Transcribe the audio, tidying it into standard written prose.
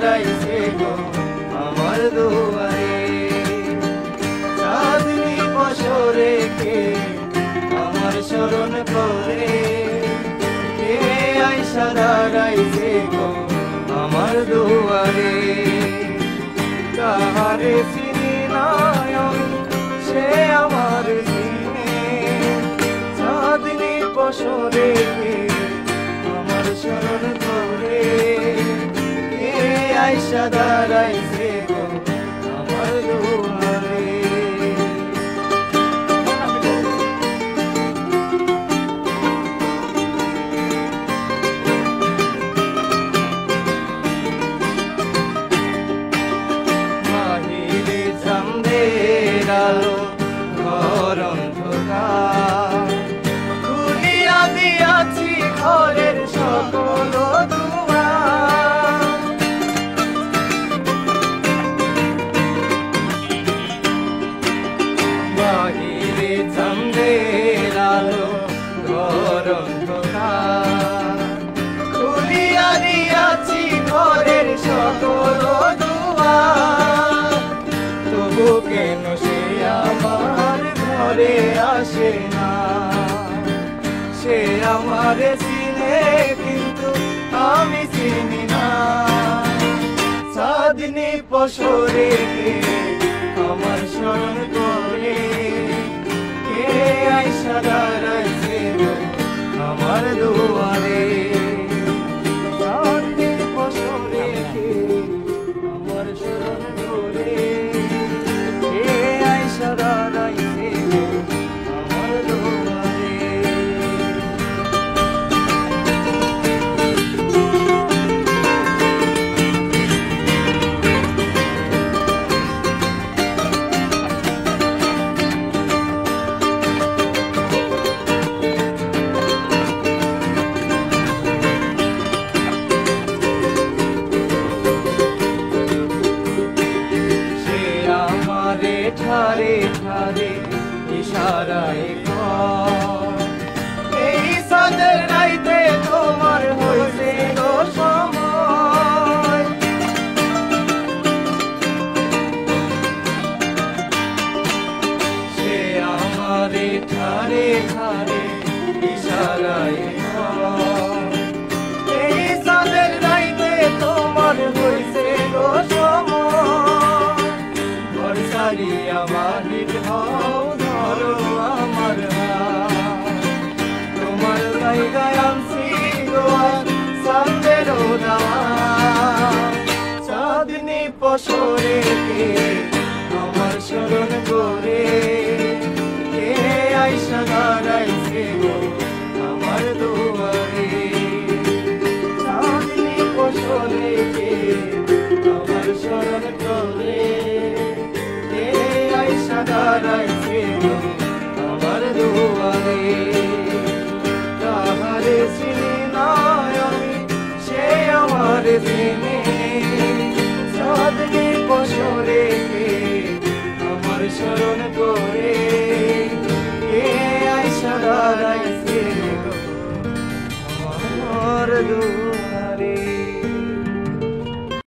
দাঁড়াইছে গো আমার দুয়ারে। চাঁদনি বছরে কে আমার স্মরণ করে, কে আইসা দাঁড়াইছে গো আমার দুয়ারে। কাহারে চিনি না আমি, সে আমার চিনে। চাঁদনি বছরে কে আমার স্মরণ করে, কে আইসা দাঁড়াইছে গো আমার দুয়ারে। বাহিরে চাঁদের আলো ঘর অন্ধকার, খুলিয়া দিয়াছি ঘরের সকল দুয়ার। বাহিরে চাঁদের আলো ঘর অন্ধকার, খুলিয়া দিয়াছি ঘরের সকল দুয়ার। তবু কেন সে আমার ঘরে আসে না, সে আমারে চিনে কিন্তু আমি চিনি না। চাঁদনি বছরে কে আমার স্মরণ করে, কে আইসা দাঁড়াইছে গো আমার দুয়ারে। চাঁদনি বছরে কে আমার স্মরণ করে, কে আইসা দাঁড়াইছে গো আমার দুয়ারে। ঠারে ঠারে ইশারায় কয়, এই চাঁদের রাইতে তোমার হইছে গো সময়। সে আমারে ঠারে ঠারে ইশারায় কয়, এই চাঁদের রাইতে তোমার হইছে গো সময়। সারিয়া বাহির হও ধরো আমার হাত, তোমার জায়গায় আনছি গো চাঁদের দাওয়াত। চাঁদনি বছরে কে আমার স্মরণ করে, কে আইসা দাঁড়াইছে গো আমার দুয়ারে। চাঁদনি বছরে কে আমার স্মরণ করে, দাঁড়াইছে গো আমার দুয়ারে। তাহারে চিনি না আমি, সে আমার চিনে। চাঁদনি বছরে কে আমার স্মরণ করে, কে আইসা দাঁড়াইছে গো আমার দুয়ারে।